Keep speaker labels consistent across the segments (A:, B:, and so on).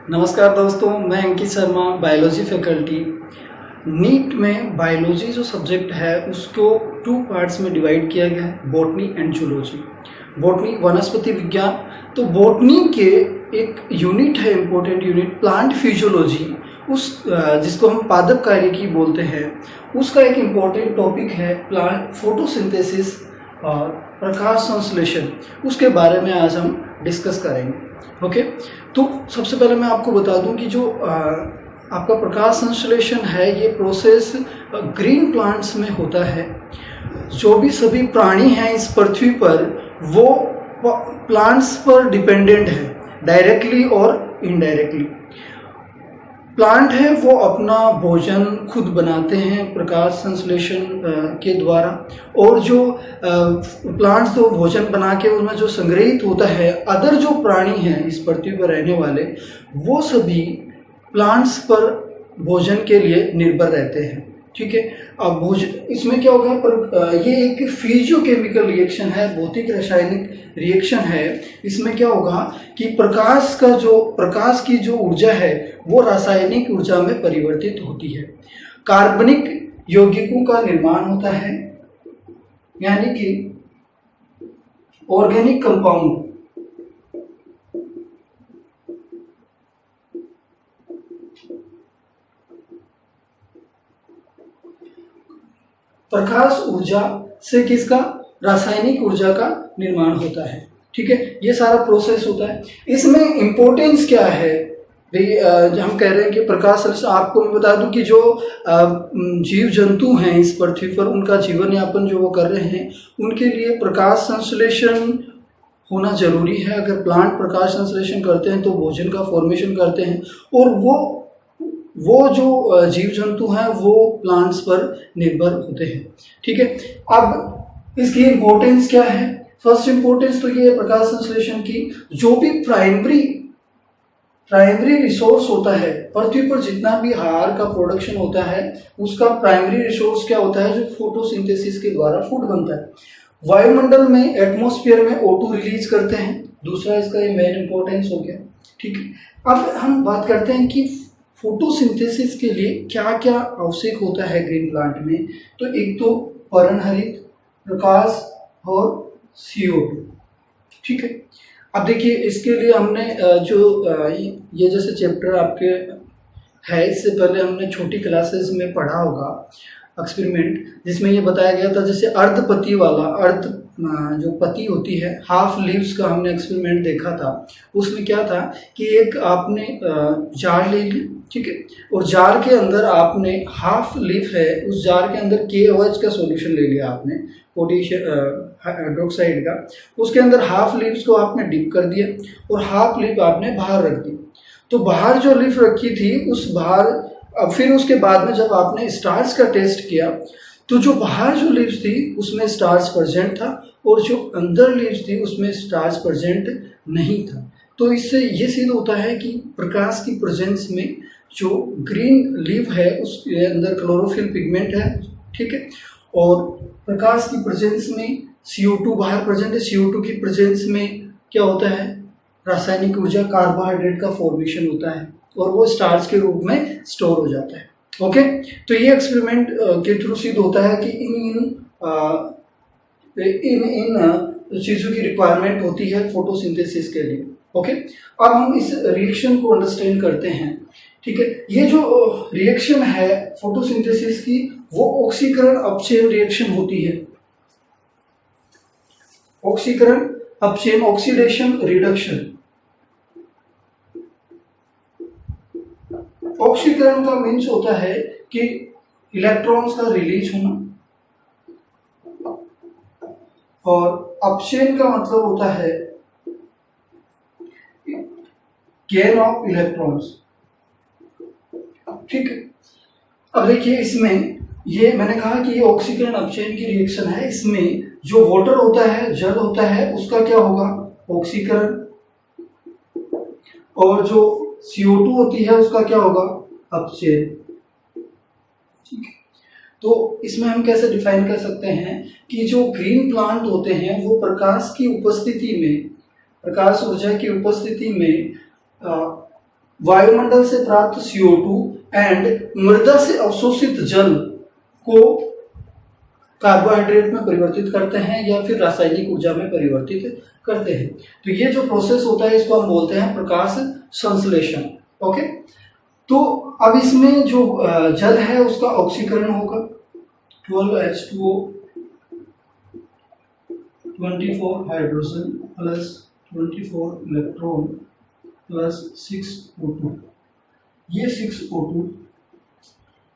A: नमस्कार दोस्तों, मैं Ankit Sharma, biology faculty. NEET में बायोलॉजी जो सब्जेक्ट है उसको 2 पार्ट्स में डिवाइड किया गया है, बॉटनी एंड जूलॉजी। बॉटनी वनस्पति विज्ञान, तो बॉटनी के एक यूनिट है, इम्पोर्टेंट यूनिट प्लांट फिजियोलॉजी, उस जिसको हम पादप कार्यकी बोलते हैं, उसका एक इम्पोर्टेंट टॉपिक है प्लांट फोटोसिंथेसिस और प्रकाश संश्लेषण। उसके बारे में आज हम डिस्कस करेंगे। ओके, तो सबसे पहले मैं आपको बता दूं कि जो आपका प्रकाश संश्लेषण है ये प्रोसेस ग्रीन प्लांट्स में होता है। जो भी सभी प्राणी हैं इस पृथ्वी पर वो प्लांट्स पर डिपेंडेंट है, डायरेक्टली और इनडायरेक्टली। प्लांट है वो अपना भोजन खुद बनाते हैं प्रकाश संश्लेषण के द्वारा, और जो प्लांट्स तो भोजन बना के उनमें जो संग्रहित होता है, अदर जो प्राणी हैं इस पृथ्वी पर रहने वाले वो सभी प्लांट्स पर भोजन के लिए निर्भर रहते हैं। ठीक है, अब भोजन इसमें क्या होगा, पर ये एक फिजियोकेमिकल रिएक्शन है, भौतिक रासायनिक रिएक्शन है। इसमें क्या होगा कि प्रकाश की जो ऊर्जा है वो रासायनिक ऊर्जा में परिवर्तित होती है। कार्बनिक यौगिकों का निर्माण होता है, यानी कि ऑर्गेनिक कंपाउंड। प्रकाश ऊर्जा से किसका, रासायनिक ऊर्जा का निर्माण होता है। ठीक है, ये सारा प्रोसेस होता है। इसमें इंपॉर्टेंस क्या है हम कह रहे हैं कि प्रकाश, आपको मैं बता दूं कि जो जीव जंतु हैं इस पृथ्वी पर, उनका जीवन यापन जो वो कर रहे हैं, उनके लिए प्रकाश संश्लेषण होना जरूरी है। अगर प्लांट प्रकाश संश्लेषण करते हैं तो भोजन का फॉर्मेशन करते हैं, और वो जो जीव जंतु हैं वो प्लांट्स पर निर्भर होते हैं। ठीक है, अब इसकी इंपॉर्टेंस क्या है। फर्स्ट इंपॉर्टेंस तो ये है प्रकाश संश्लेषण की, जो भी प्राइमरी रिसोर्स होता है पृथ्वी पर, जितना भी आहार का प्रोडक्शन होता है उसका प्राइमरी रिसोर्स क्या होता है, जो फोटोसिंथेसिस के द्वारा फूड बनता है। वायुमंडल में, एटमॉस्फेयर में O2 रिलीज करते हैं, दूसरा इसका ये मेन इंपॉर्टेंस हो गया। ठीक है, अब हम बात करते हैं कि फोटोसिंथेसिस के लिए क्या क्या आवश्यक होता है ग्रीन प्लांट में। तो एक तो पर्णहरित, प्रकाश और CO2। ठीक है, अब देखिए इसके लिए हमने ये जैसे चैप्टर आपके है, इससे पहले हमने छोटी क्लासेस में पढ़ा होगा एक्सपेरिमेंट, जिसमें ये बताया गया था जैसे अर्धपति वाला, जो पत्ती होती है, हाफ लीव्स का हमने एक्सपेरिमेंट देखा था। उसमें क्या था कि एक आपने जार ले ली, ठीक है, और जार के अंदर आपने हाफ लीफ है, उस जार के अंदर KOH का सॉल्यूशन ले लिया आपने, पोटेशियम हाइड्रोक्साइड का। उसके अंदर हाफ लीव्स को आपने डिप कर दिया और हाफ लीफ आपने बाहर रख दी। तो बाहर जो लीफ रखी थी अब फिर उसके बाद में जब आपने स्टार्च का टेस्ट किया तो जो बाहर जो लीव्स थी उसमें स्टार्च प्रेजेंट था, और जो अंदर लीव्स थी उसमें स्टार्च प्रेजेंट नहीं था। तो इससे ये सिद्ध होता है कि प्रकाश की प्रेजेंस में जो ग्रीन लीफ है उसके अंदर क्लोरोफिल पिगमेंट है। ठीक है, और प्रकाश की प्रेजेंस में CO2 बाहर प्रेजेंट है। CO2 की प्रेजेंस में क्या होता है, रासायनिक ऊर्जा, कार्बोहाइड्रेट का फॉर्मेशन होता है, और वो स्टार्च के रूप में स्टोर हो जाता है। ओके, तो ये एक्सपेरिमेंट के थ्रू सिद्ध होता है कि इन चीजों की रिक्वायरमेंट होती है फोटोसिंथेसिस के लिए। ओके, अब हम इस रिएक्शन को अंडरस्टैंड करते हैं। ठीक है, ये जो रिएक्शन है फोटोसिंथेसिस की, वो ऑक्सीकरण अपचयन रिएक्शन होती है। ऑक्सीकरण अपचयन, ऑक्सीडेशन रिडक्शन। ऑक्सीकरण का मीन्स होता है कि इलेक्ट्रॉन्स का रिलीज होना, और अपचयन का मतलब होता है गेन ऑफ इलेक्ट्रॉन्स। ठीक है, अब देखिए इसमें ये मैंने कहा कि ये ऑक्सीकरण अपचयन की रिएक्शन है। इसमें जो वाटर होता है, जल होता है, उसका क्या होगा, ऑक्सीकरण, और जो CO2 होती है उसका क्या होगा, अपचयन। ठीक है, तो इसमें हम कैसे डिफाइन कर सकते हैं कि जो ग्रीन प्लांट होते हैं वो प्रकाश की उपस्थिति में, प्रकाश ऊर्जा की उपस्थिति में वायुमंडल से प्राप्त CO2 एंड मृदा से अवशोषित जल को कार्बोहाइड्रेट में परिवर्तित करते हैं या फिर रासायनिक ऊर्जा में परिवर्तित करते हैं। तो ये जो प्रोसेस होता है इसको हम बोलते हैं प्रकाश संश्लेषण। ओके, तो अब इसमें जो जल है उसका ऑक्सीकरण होगा 12H2O 24 hydrogen plus 24 electron plus 6O2। ये 6O2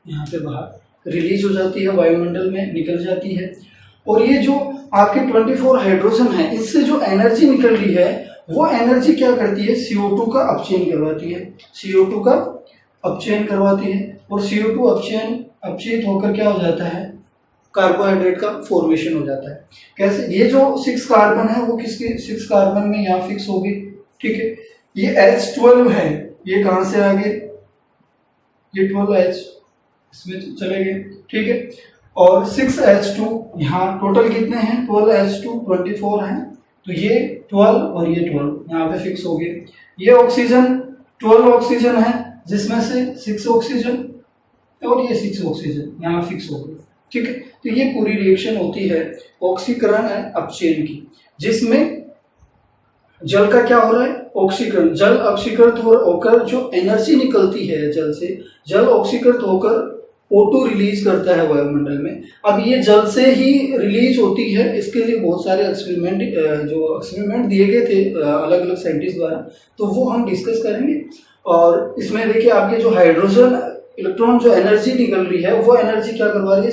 A: यहाँ पे बाहर रिलीज हो जाती है, वायुमंडल में निकल जाती है। और ये जो आपके 24 हाइड्रोजन है इससे जो एनर्जी निकल रही है वो एनर्जी क्या करती है, CO2 का अपचयन करवाती है, CO2 का अपचयन करवाती है। और CO2 अपचयित होकर क्या हो जाता है, कार्बोहाइड्रेट का फॉर्मेशन हो जाता है। कैसे, ये जो 6 कार्बन है वो किसके 6 कार्बन में यहाँ फिक्स होगी, ठीक है। ये H12 है, ये कहां से आ गए, ये 12H इसमें चले गए, ठीक है। और 6H2 यहाँ टोटल कितने हैं, 12H2 24 हैं, तो ये 12 और ये 12 यहाँ पे फिक्स हो गए। ये ऑक्सीजन 12 ऑक्सीजन है जिसमें से 6 ऑक्सीजन और ये 6 ऑक्सीजन यहाँ फिक्स हो गए, ठीक है। तो ये पूरी रिएक्शन होती है ऑक्सीकरण एंड अपचयन की, जिसमें जल का क्या हो रहा है, ऑक्सीकरण। जल ऑक्सीकृत होकर जो एनर्जी निकलती है जल से, जल ऑक्सीकृत होकर O2 रिलीज करता है वायुमंडल में। अब ये जल से ही रिलीज होती है, इसके लिए बहुत सारे एक्सपेरिमेंट दिए गए थे अलग अलग साइंटिस्ट द्वारा, तो वो हम डिस्कस करेंगे। और इसमें देखिए आपके जो हाइड्रोजन इलेक्ट्रॉन जो एनर्जी निकल रही है वो एनर्जी क्या करवा रही है,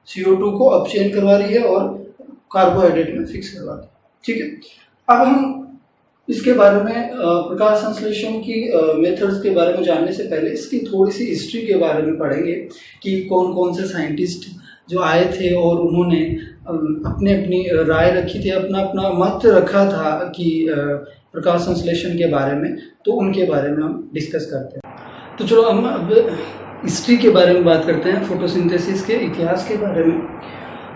A: CO2 को अपचयन करवा रही है और कार्बोहाइड्रेट में फिक्स करवा रही है, ठीक है। अब हम इसके बारे में प्रकाश संश्लेषण की मेथड्स के बारे में जानने से पहले इसकी थोड़ी सी हिस्ट्री के बारे में पढ़ेंगे कि कौन कौन से साइंटिस्ट जो आए थे और उन्होंने अपनी अपनी राय रखी थी, अपना अपना मत रखा था कि प्रकाश संश्लेषण के बारे में, तो उनके बारे में हम डिस्कस करते हैं। तो चलो हम अब हिस्ट्री के बारे में बात करते हैं, फोटोसिंथेसिस के इतिहास के बारे में।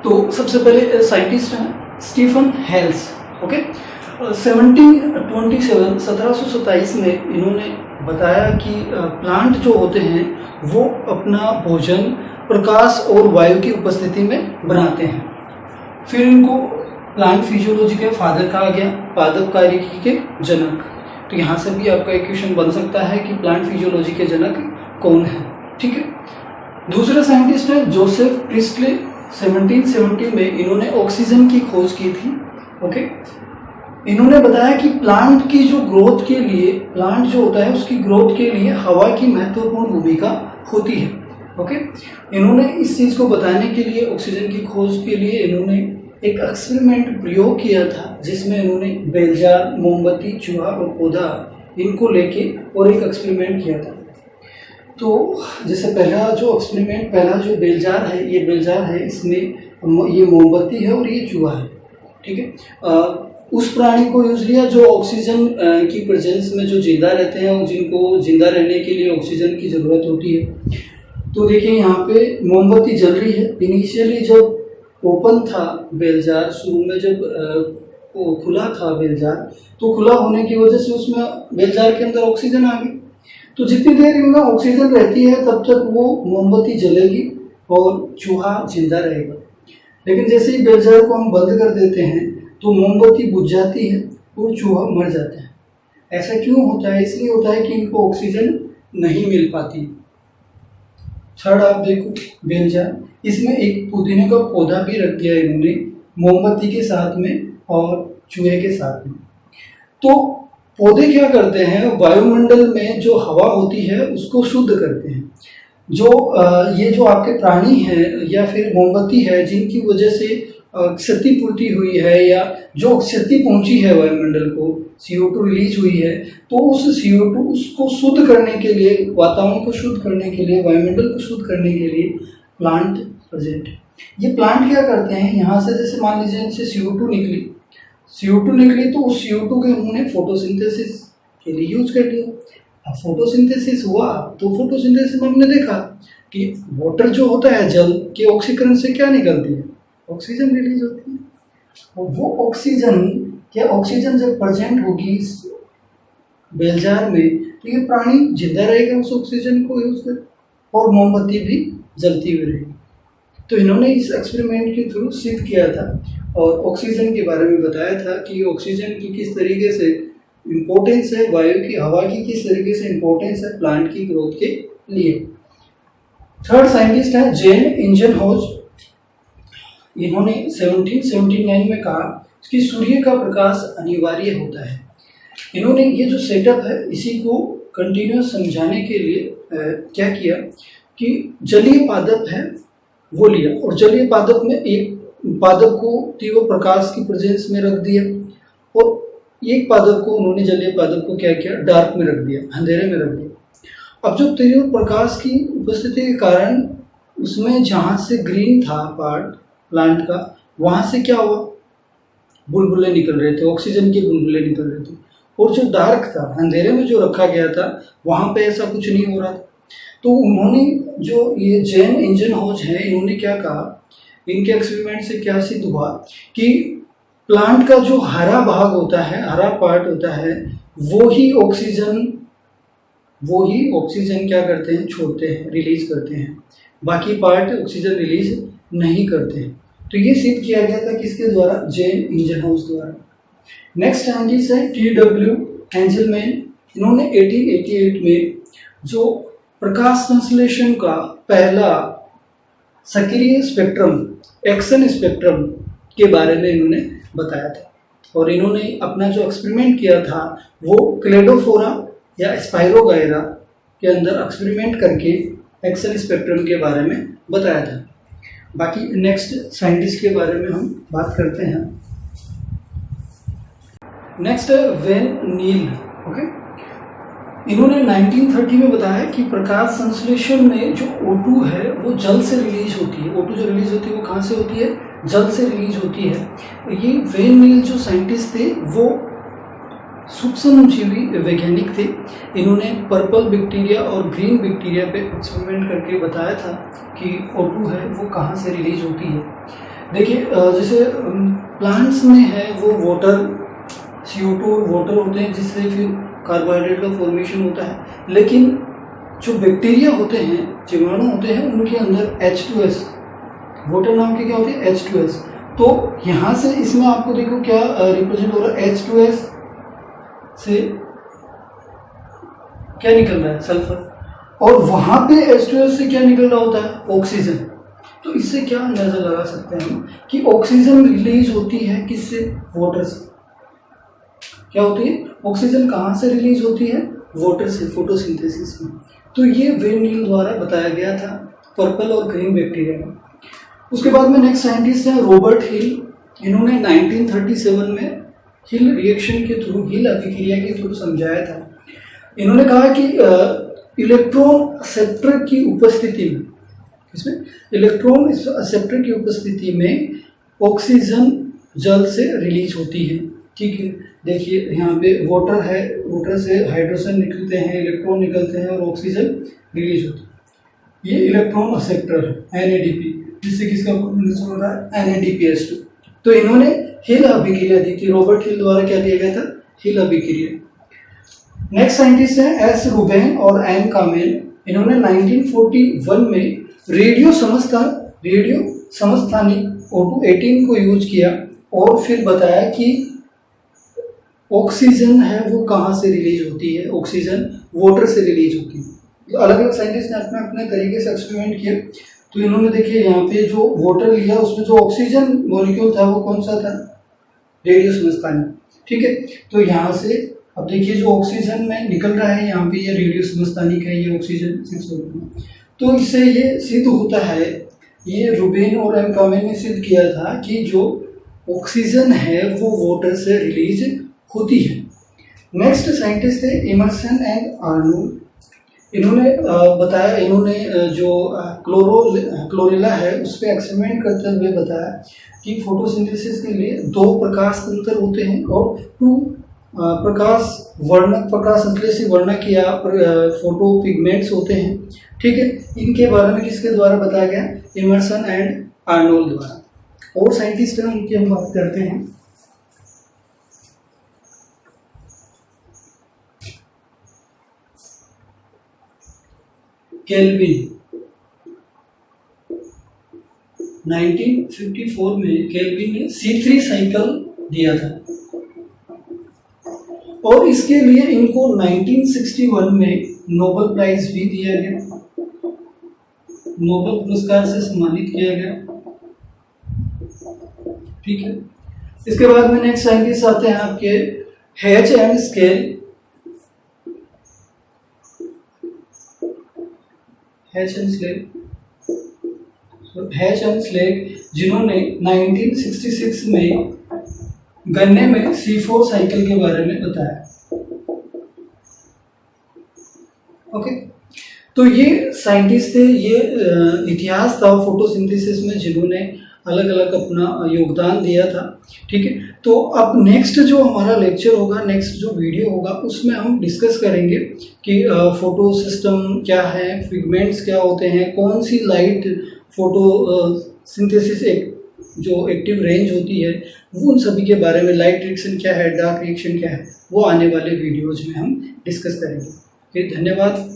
A: तो सबसे पहले साइंटिस्ट हैं स्टीफन हेल्स, ओके। 1727 में इन्होंने बताया कि प्लांट जो होते हैं वो अपना भोजन प्रकाश और वायु की उपस्थिति में बनाते हैं। फिर इनको प्लांट फिजियोलॉजी के फादर कहा गया, पादप कार्यकी के जनक। तो यहाँ से भी आपका एक क्वेश्चन बन सकता है कि प्लांट फिजियोलॉजी के जनक कौन है, ठीक है। दूसरे साइंटिस्ट है जोसेफ प्रिस्टले। 1770 में इन्होंने ऑक्सीजन की खोज की थी, ओके। इन्होंने बताया कि प्लांट की जो ग्रोथ के लिए, प्लांट जो होता है उसकी ग्रोथ के लिए हवा की महत्वपूर्ण भूमिका होती है, ओके। इन्होंने इस चीज को बताने के लिए, ऑक्सीजन की खोज के लिए इन्होंने एक एक्सपेरिमेंट प्रयोग किया था जिसमें इन्होंने बेलजार, मोमबत्ती, चूहा और पौधा इनको लेके और एक एक्सपेरिमेंट किया था। तो जैसे पहला जो बेलजार है, ये बेलजार है, इसमें ये मोमबत्ती है और ये चूहा है, ठीक है। उस प्राणी को यूज लिया जो ऑक्सीजन की प्रेजेंस में जो जिंदा रहते हैं और जिनको जिंदा रहने के लिए ऑक्सीजन की जरूरत होती है। तो देखिए यहाँ पे मोमबत्ती जल रही है। इनिशियली जब ओपन था बेलजार, शुरू में जब खुला था बेलजार, तो खुला होने की वजह से उसमें बेलजार के अंदर ऑक्सीजन आ गई। तो जितनी देर इनमें ऑक्सीजन रहती है तब तक वो मोमबत्ती जलेगी और चूहा जिंदा रहेगा। लेकिन जैसे ही बेलजार को हम बंद कर देते हैं तो मोमबत्ती बुझ जाती है और चूहा मर जाता है। ऐसा क्यों होता है? इसलिए होता है कि इनको ऑक्सीजन नहीं मिल पाती। थर्ड आप देखो बेलजार, इसमें एक पुदीने का पौधा भी रख दिया इन्होंने मोमबत्ती के साथ में और चूहे के साथ में। तो पौधे क्या करते हैं, वायुमंडल में जो हवा होती है उसको शुद्ध करते हैं। ये जो आपके प्राणी हैं या फिर मोमबत्ती है जिनकी वजह से क्षतिपूर्ति हुई है या जो क्षति पहुंची है वायुमंडल को, CO2 रिलीज हुई है, तो उस CO2 उसको शुद्ध करने के लिए, वातावरण को शुद्ध करने के लिए, वायुमंडल को शुद्ध करने के लिए प्लांट प्रेजेंट है। ये प्लांट क्या करते हैं, यहाँ से जैसे मान लीजिए इनसे CO2 निकली तो उस CO2 के उन्होंने फोटोसिंथेसिस के लिए यूज कर लिया। अब फोटोसिंथेसिस हुआ तो फोटोसिंथेसिस में हमने देखा कि वाटर जो होता है, जल के ऑक्सीकरण से क्या निकलती है, ऑक्सीजन रिलीज होती है। और वो ऑक्सीजन जब प्रेजेंट होगी बेलजार में तो ये प्राणी जिंदा रहेगा उस ऑक्सीजन को यूज कर, और मोमबत्ती भी जलती हुई रहेगी। तो इन्होंने इस एक्सपेरिमेंट के थ्रू सिद्ध किया था और ऑक्सीजन के बारे में बताया था कि ऑक्सीजन की किस तरीके से इम्पोर्टेंस है, वायु की, हवा की किस तरीके से इम्पोर्टेंस है प्लांट की ग्रोथ के लिए। थर्ड साइंटिस्ट है जेन इंजनहोज। इन्होंने 1779 में कहा कि सूर्य का प्रकाश अनिवार्य होता है। इन्होंने ये जो सेटअप है इसी को कंटिन्यूस समझाने के लिए क्या किया कि जलीय पादप है वो लिया, और जलीय पादप में एक पादप को तीव्र प्रकाश की प्रेजेंस में रख दिया, और एक पादप को उन्होंने जलीय पादप को क्या किया, डार्क में रख दिया, अंधेरे में रख दिया। अब जो तीव्र प्रकाश की उपस्थिति के कारण उसमें जहां से ग्रीन था पार्ट प्लांट का, वहां से क्या हुआ, बुलबुले निकल रहे थे, ऑक्सीजन के बुलबुले निकल रहे थे। और जो डार्क था, अंधेरे में जो रखा गया था, वहां पे ऐसा कुछ नहीं हो रहा था। तो उन्होंने जो ये जेन इंजनहोज है, इन्होंने क्या कहा, इनके एक्सपेरिमेंट से क्या सिद्ध हुआ कि प्लांट का जो हरा भाग होता है, हरा पार्ट होता है, वो ही ऑक्सीजन क्या करते हैं, छोड़ते हैं, रिलीज करते हैं। बाकी पार्ट ऑक्सीजन रिलीज नहीं करते हैं। तो ये सिद्ध किया गया था किसके द्वारा, जेन इंजनहोज द्वारा। नेक्स्ट साइंटिस्ट है TW एंजलमैन। इन्होंने 1888 में जो प्रकाश संश्लेषण का पहला सक्रिय स्पेक्ट्रम, एक्सन स्पेक्ट्रम के बारे में इन्होंने बताया था, और इन्होंने अपना जो एक्सपेरिमेंट किया था वो क्लेडोफोरा या स्पाइरोगायरा के अंदर एक्सपेरिमेंट करके एक्सन स्पेक्ट्रम के बारे में बताया था। बाकी नेक्स्ट साइंटिस्ट के बारे में हम बात करते हैं। नेक्स्ट है वेन नील। ओके, इन्होंने 1930 में बताया कि प्रकाश संश्लेषण में जो O2 है वो जल से रिलीज होती है। O2 जो रिलीज होती है वो कहाँ से होती है, जल से रिलीज होती है। ये वेन नील जो साइंटिस्ट थे वो सूक्ष्मजीवी वैज्ञानिक थे। इन्होंने पर्पल बैक्टीरिया और ग्रीन बैक्टीरिया पे एक्सपेरिमेंट करके बताया था कि O2 है वो कहाँ से रिलीज होती है। देखिए जैसे प्लांट्स में है वो वाटर, CO2 और वाटर होते हैं, जिससे फिर कार्बोहाइड्रेट का फॉर्मेशन होता है। लेकिन जो बैक्टीरिया होते हैं, जीवाणु होते हैं, उनके अंदर H2S, वाटर नाम के क्या होते हैं, H2S। तो यहाँ से इसमें आपको देखो क्या रिप्रेजेंट हो रहा है, H2S से क्या निकल रहा है, सल्फर, और वहां पे H2S से क्या निकल रहा होता है, ऑक्सीजन। तो इससे क्या अंदाजा लगा सकते हैं हम कि ऑक्सीजन रिलीज होती है किससे, वाटर से। क्या होती है, ऑक्सीजन कहाँ से रिलीज होती है, वाटर से, फोटोसिंथेसिस में। तो ये वेन नील द्वारा बताया गया था पर्पल और ग्रीन बैक्टीरिया में। उसके बाद में नेक्स्ट साइंटिस्ट है रॉबर्ट हिल। इन्होंने 1937 में हिल रिएक्शन के थ्रू, हिल अभिक्रिया के थ्रू समझाया था। इन्होंने कहा कि इलेक्ट्रॉन एक्सेप्टर की उपस्थिति में, इसमें इलेक्ट्रॉन एक्सेप्टर की उपस्थिति में ऑक्सीजन जल से रिलीज होती है। ठीक है, देखिए यहाँ पे वाटर है, वाटर से हाइड्रोजन निकलते हैं, इलेक्ट्रॉन निकलते हैं और ऑक्सीजन रिलीज होती है। ये इलेक्ट्रॉन एक्सेप्टर है NADP, जिससे किसका फॉर्मेशन हो रहा है, NADPH2। तो इन्होंने हिल अभिक्रिया दी थी, रॉबर्ट हिल द्वारा क्या दिया गया था, हिल अभिक्रिया। नेक्स्ट साइंटिस्ट है S रूबेन और M कामेल। इन्होंने 1941 में रेडियो समस्थानिक O2-18 को यूज किया और फिर बताया कि ऑक्सीजन है वो कहाँ से रिलीज होती है, ऑक्सीजन वाटर से रिलीज होती है। अलग अलग साइंटिस्ट ने अपने अपने तरीके से एक्सपेरिमेंट किए। तो इन्होंने देखिए यहाँ पे जो वाटर लिया, उसमें जो ऑक्सीजन मॉलिक्यूल था वो कौन सा था, रेडियो समस्थानिक। ठीक है, तो यहाँ से अब देखिए जो ऑक्सीजन में निकल रहा है, यहाँ पे ये रेडियो समस्थानिक है, ये ऑक्सीजन 6। तो इससे ये सिद्ध होता है, ये रूबेन और M कामेल ने सिद्ध किया था कि जो ऑक्सीजन है वो वाटर से रिलीज होती है। नेक्स्ट साइंटिस्ट है इमर्सन एंड आर्नोल्ड। इन्होंने बताया, इन्होंने जो क्लोरेला है उस पर एक्सपेरिमेंट करते हुए बताया कि फोटोसिंथेसिस के लिए 2 प्रकाश तंत्र होते हैं और 2 प्रकाश संश्लेषी वर्णक या फोटो पिगमेंट्स होते हैं। ठीक है, इनके बारे में किसके द्वारा बताया गया, इमर्सन एंड आर्नोल्ड द्वारा। और साइंटिस्ट हैं उनकी हम बात करते हैं। केल्विन। 1954 में केल्विन ने C3 साइकिल दिया था और इसके लिए इनको 1961 में नोबेल प्राइज भी दिया गया, नोबेल पुरस्कार से सम्मानित किया गया। ठीक है, इसके बाद में नेक्स्ट साइंटिस्ट आते हैं आपके H.M. स्केल। H.M. स्लेग जिन्होंने 1966 में गन्ने में C4 साइकिल के बारे में बताया। ओके, तो ये साइंटिस्ट थे, ये इतिहास था फोटोसिंथेसिस में जिन्होंने अलग अलग अपना योगदान दिया था। ठीक है, तो अब नेक्स्ट जो हमारा लेक्चर होगा, नेक्स्ट जो वीडियो होगा, उसमें हम डिस्कस करेंगे कि फोटो सिस्टम क्या है, पिगमेंट्स क्या होते हैं, कौन सी लाइट फोटो सिंथेसिस जो एक्टिव रेंज होती है, वो उन सभी के बारे में, लाइट रिएक्शन क्या है, डार्क रिएक्शन क्या है, वो आने वाले वीडियोज में हम डिस्कस करेंगे। धन्यवाद।